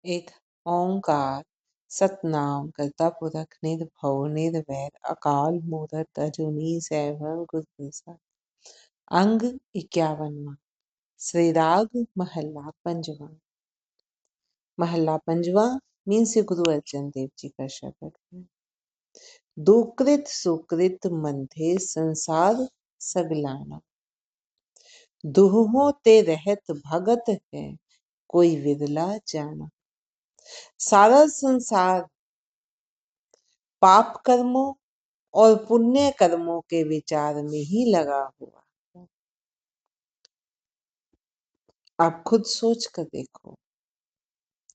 एक ओंकार सतनाम करता पुरख निर्भव निर्वैर अकाल मूरत अजूनी सैभव गुर प्रसाद। अंग 51वां। श्री राग महला पंजवा। महला पंजवा मीन से गुरु अर्जन देव जी का शब्द है। दुकृत सुकृत मंधे संसार सगलाना, दुहो ते रहत भगत है कोई विरला जाना। सारा संसार पाप कर्मों और पुण्य कर्मों के विचार में ही लगा हुआ है। आप खुद सोच कर देखो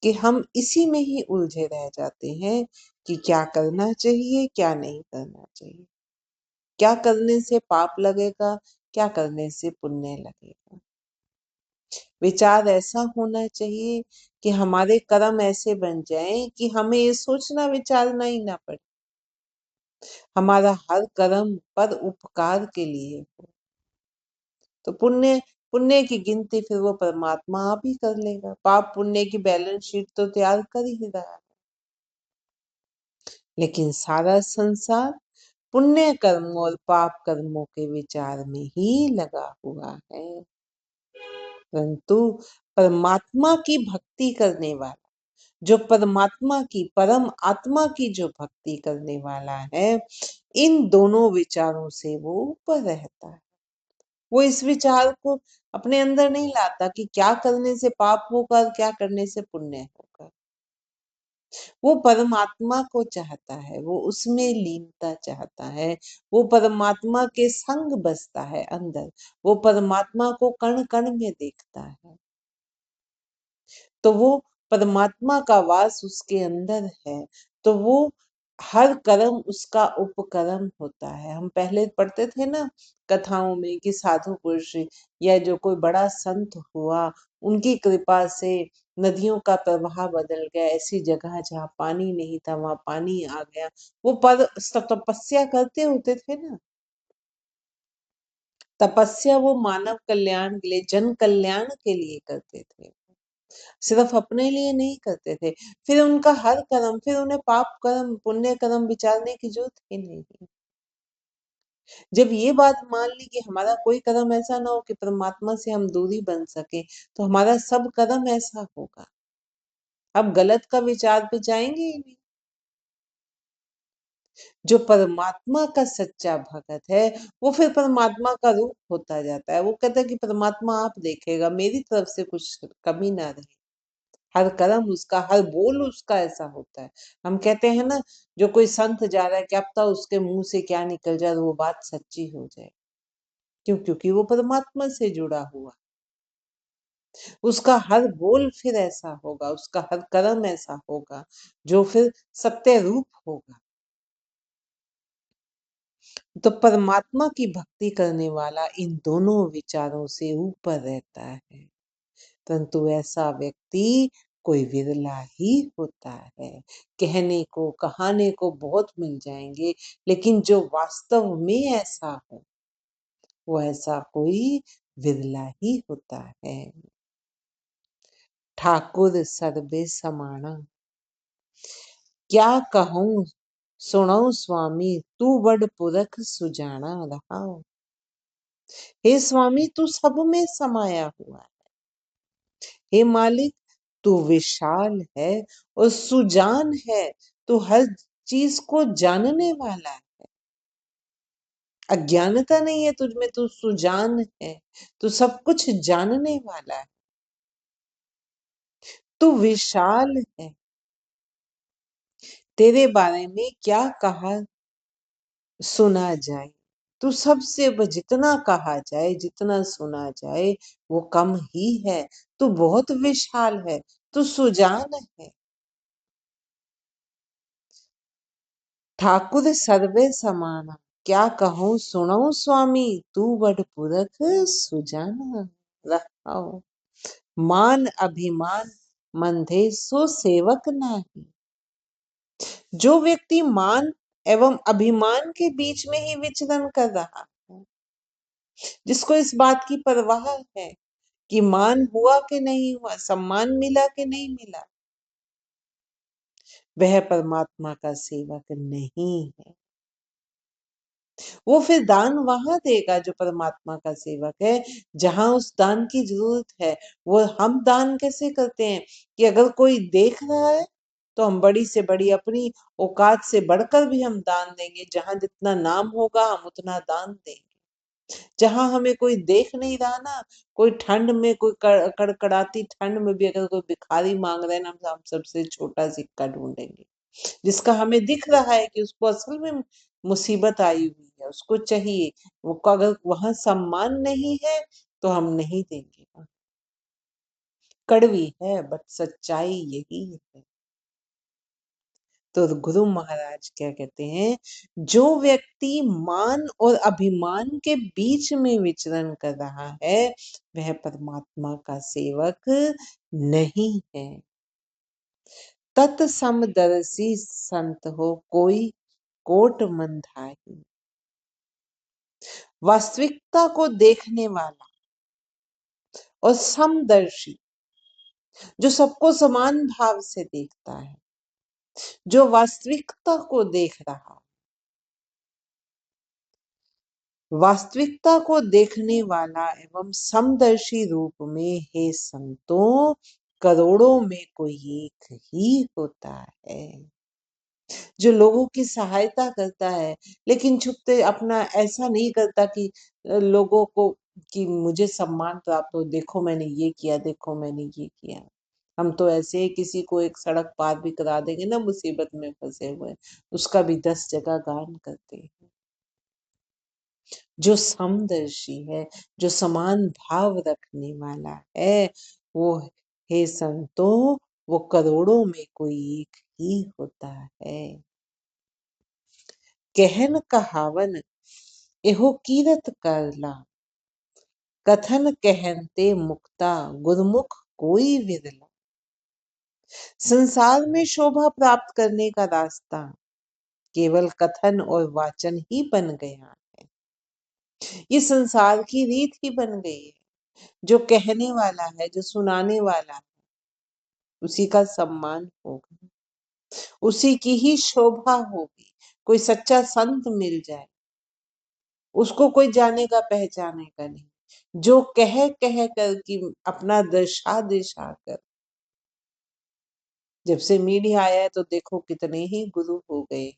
कि हम इसी में ही उलझे रह जाते हैं कि क्या करना चाहिए क्या नहीं करना चाहिए, क्या करने से पाप लगेगा क्या करने से पुण्य लगेगा। विचार ऐसा होना चाहिए कि हमारे कर्म ऐसे बन जाएं कि हमें ये सोचना विचारना ही ना पड़े, हमारा हर कर्म पर उपकार के लिए हो। तो पुण्य पुण्य की गिनती फिर वो परमात्मा आप ही कर लेगा। पाप पुण्य की बैलेंस शीट तो तैयार कर ही रहा है, लेकिन सारा संसार पुण्य कर्मों और पाप कर्मों के विचार में ही लगा हुआ है। परंतु परमात्मा की भक्ति करने वाला, जो परमात्मा की परम आत्मा की जो भक्ति करने वाला है, इन दोनों विचारों से वो ऊपर रहता है। वो इस विचार को अपने अंदर नहीं लाता कि क्या करने से पाप होगा और क्या करने से पुण्य होगा। वो परमात्मा को चाहता है, वो उसमें लीनता चाहता है, वो परमात्मा के संग बसता है अंदर, वो परमात्मा को कण कण में देखता है। तो वो परमात्मा का वास उसके अंदर है, तो वो हर कर्म उसका उपकर्म होता है। हम पहले पढ़ते थे ना कथाओं में कि साधु पुरुष या जो कोई बड़ा संत हुआ, उनकी कृपा से नदियों का प्रवाह बदल गया, ऐसी जगह जहाँ पानी नहीं था वहां पानी आ गया। वो पर तपस्या करते होते थे ना, तपस्या वो मानव कल्याण के लिए, जन कल्याण के लिए करते थे, सिर्फ अपने लिए नहीं करते थे। फिर उनका हर कर्म, फिर उन्हें पाप कर्म पुण्य कर्म विचारने की जरूरत ही नहीं। जब ये बात मान ली कि हमारा कोई कर्म ऐसा ना हो कि परमात्मा से हम दूरी बन सके, तो हमारा सब कर्म ऐसा होगा। अब गलत का विचार पे जाएंगे ही नहीं। जो परमात्मा का सच्चा भगत है वो फिर परमात्मा का रूप होता जाता है। वो कहता है कि परमात्मा आप देखेगा, मेरी तरफ से कुछ कमी ना रहे। हर कर्म उसका, हर बोल उसका ऐसा होता है। हम कहते हैं ना, जो कोई संत जा रहा है क्या पता उसके मुंह से क्या निकल जाए, वो बात सच्ची हो जाए। क्यों? क्योंकि वो परमात्मा से जुड़ा हुआ, उसका हर बोल फिर ऐसा होगा, उसका हर कर्म ऐसा होगा जो फिर सत्य रूप होगा। तो परमात्मा की भक्ति करने वाला इन दोनों विचारों से ऊपर रहता है। परंतु ऐसा व्यक्ति कोई विरला ही होता है। कहने को कहाने को बहुत मिल जाएंगे, लेकिन जो वास्तव में ऐसा हो वो ऐसा कोई विरला ही होता है। ठाकुर सर्बे समाना, क्या कहूं सुनो स्वामी तू बड़ पुरख सुजाना रहा। हे स्वामी तू सब में समाया हुआ है। हे मालिक तू विशाल है और सुजान है, तू हर चीज को जानने वाला है। अज्ञानता नहीं है तुझमें, तू सुजान है, तू सब कुछ जानने वाला है। तू विशाल है, तेरे बारे में क्या कहा सुना जाए। तू सबसे जितना कहा जाए जितना सुना जाए वो कम ही है। तू बहुत विशाल है, तू सुजान है। ठाकुर सर्वे समाना, क्या कहूं सुनो स्वामी तू बड़ पुरख सुजाना रहाओ। मान अभिमान मंधे सो सेवक नाही। जो व्यक्ति मान एवं अभिमान के बीच में ही विचरण कर रहा है, जिसको इस बात की परवाह है कि मान हुआ कि नहीं हुआ, सम्मान मिला कि नहीं मिला, वह परमात्मा का सेवक नहीं है। वो फिर दान वहां देगा जो परमात्मा का सेवक है, जहां उस दान की जरूरत है। वो हम दान कैसे करते हैं कि अगर कोई देख रहा है तो हम बड़ी से बड़ी अपनी औकात से बढ़कर भी हम दान देंगे। जहां जितना नाम होगा हम उतना दान देंगे। जहां हमें कोई देख नहीं रहा ना, कोई ठंड में, कोई कड़कड़ाती ठंड में भी अगर कोई भिखारी मांग रहे हैं ना, हम सबसे छोटा सिक्का ढूंढेंगे, जिसका हमें दिख रहा है कि उसको असल में मुसीबत आई हुई है, उसको चाहिए। वो अगर वहां सम्मान नहीं है तो हम नहीं देंगे। कड़वी है बट सच्चाई यही है। तो गुरु महाराज क्या कहते हैं, जो व्यक्ति मान और अभिमान के बीच में विचरण कर रहा है वह परमात्मा का सेवक नहीं है। तत्समदर्शी संत हो कोई कोट मंधाई। वास्तविकता को देखने वाला और समदर्शी, जो सबको समान भाव से देखता है, जो वास्तविकता को देख रहा, वास्तविकता को देखने वाला एवं समदर्शी रूप में हे संतों करोड़ों में कोई एक ही होता है। जो लोगों की सहायता करता है लेकिन छुपते अपना ऐसा नहीं करता कि लोगों को कि मुझे सम्मान प्राप्त हो, देखो मैंने ये किया, देखो मैंने ये किया। हम तो ऐसे ही किसी को एक सड़क पार भी करा देंगे ना मुसीबत में फंसे हुए, उसका भी 10 जगह गान करते हैं। जो समदर्शी है, जो समान भाव रखने वाला है, वो हे संतों वो करोड़ों में कोई एक ही होता है। कहन कहावन एहो कीरत करला, कथन कहनते मुक्ता गुरमुख कोई विरला। संसार में शोभा प्राप्त करने का रास्ता केवल कथन और वाचन ही बन गया है। ये संसार की रीत ही बन गई है। जो कहने वाला है, जो सुनाने वाला है, उसी का सम्मान होगा, उसी की ही शोभा होगी। कोई सच्चा संत मिल जाए, उसको कोई जानेगा पहचानेगा नहीं। जो कह कह कर कि अपना दर्शा दर्शा कर, जब से मीडिया आया है तो देखो कितने ही गुरु हो गए।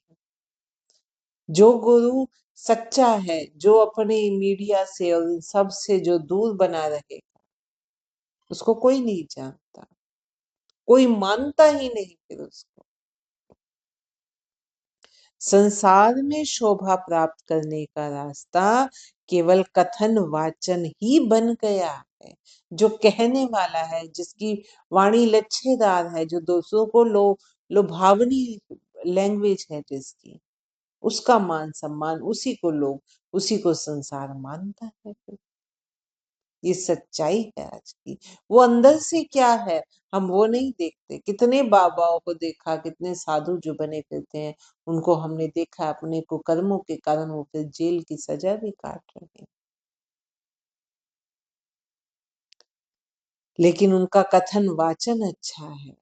जो गुरु सच्चा है, जो अपने मीडिया से और इन सब से जो दूर बना रहेगा, उसको कोई नहीं जानता, कोई मानता ही नहीं फिर उसको। संसार में शोभा प्राप्त करने का रास्ता केवल कथन वाचन ही बन गया है। जो कहने वाला है, जिसकी वाणी लच्छेदार है, जो दूसरों को लुभावनी लैंग्वेज है जिसकी, उसका मान सम्मान उसी को लोग, उसी को संसार मानता है। ये सच्चाई है आज की। वो अंदर से क्या है हम वो नहीं देखते। कितने बाबाओं को देखा, कितने साधु जो बने फिरते हैं, उनको हमने देखा अपने कुकर्मों के कारण वो फिर जेल की सजा भी काट रहे हैं, लेकिन उनका कथन वाचन अच्छा है,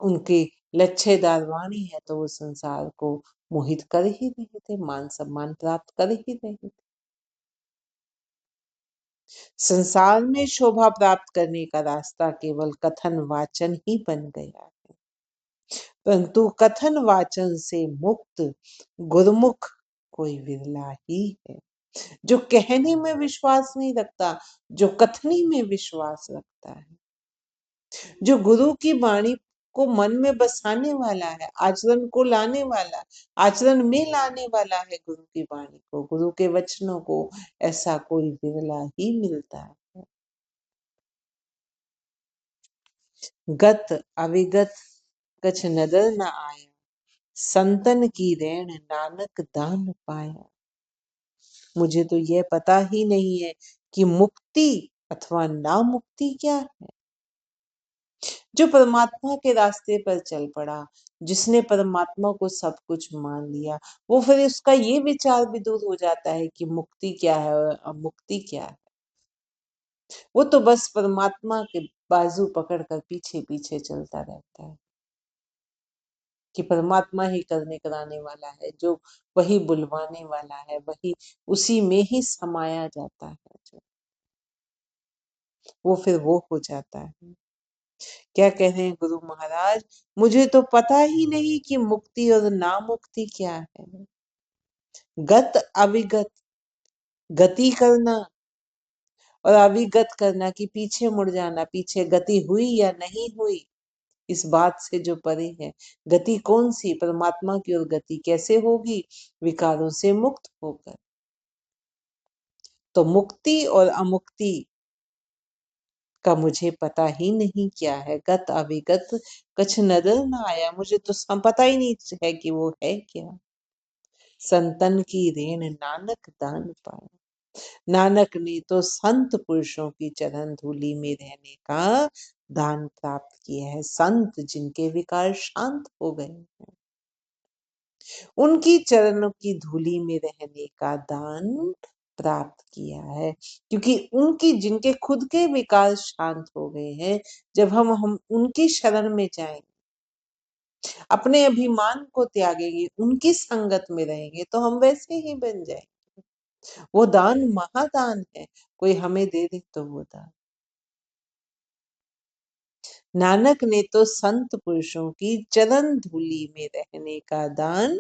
उनकी लच्छेदार वाणी है, तो वो संसार को मोहित कर ही रहे थे, मान सम्मान प्राप्त कर ही रहे थे। संसार में शोभा प्राप्त करने का रास्ता केवल कथन वाचन ही बन गया है, परंतु कथन वाचन से मुक्त गुरमुख कोई विरला ही है। जो कहने में विश्वास नहीं रखता, जो कथनी में विश्वास रखता है, जो गुरु की वाणी को मन में बसाने वाला है, आचरण को लाने वाला, आचरण में लाने वाला है गुरु की वाणी को, गुरु के वचनों को, ऐसा कोई विरला ही मिलता है। गत अविगत कछ नदर न आया, संतन की रेण नानक दान पाया। मुझे तो यह पता ही नहीं है कि मुक्ति अथवा ना मुक्ति क्या है। जो परमात्मा के रास्ते पर चल पड़ा, जिसने परमात्मा को सब कुछ मान लिया, वो फिर उसका ये विचार भी दूर हो जाता है कि मुक्ति क्या है और अमुक्ति क्या है। वो तो बस परमात्मा के बाजू पकड़ कर पीछे पीछे चलता रहता है। कि परमात्मा ही करने कराने वाला है, जो वही बुलवाने वाला है, वही उसी में ही समाया जाता है, जो वो फिर वो हो जाता है। क्या कह रहे हैं गुरु महाराज, मुझे तो पता ही नहीं कि मुक्ति और नामुक्ति क्या है। गत अविगत, गति करना और अविगत करना कि पीछे मुड़ जाना, पीछे गति हुई या नहीं हुई, इस बात से जो परे है। गति कौन सी? परमात्मा की ओर गति कैसे होगी? विकारों से मुक्त होकर। तो मुक्ति और अमुक्ति का मुझे पता ही नहीं क्या है। गत अविगत कछ नजर न आया, मुझे तो पता ही नहीं है कि वो है क्या। संतन की रेण नानक दान पाया, नानक ने तो संत पुरुषों की चरण धूलि में रहने का दान प्राप्त किया है। संत जिनके विकार शांत हो गए हैं, उनकी चरणों की धूलि में रहने का दान प्राप्त किया है। क्योंकि उनकी, जिनके खुद के विकार शांत हो गए हैं, जब हम उनकी शरण में जाएंगे, अपने अभिमान को त्यागेंगे, उनकी संगत में रहेंगे, तो हम वैसे ही बन जाएंगे। वो दान महादान है, कोई हमें दे दे तो वो दान। नानक ने तो संत पुरुषों की चरण धूलि में रहने का दान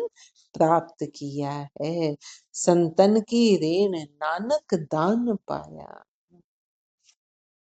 प्राप्त किया है। संतन की रेण नानक दान पाया।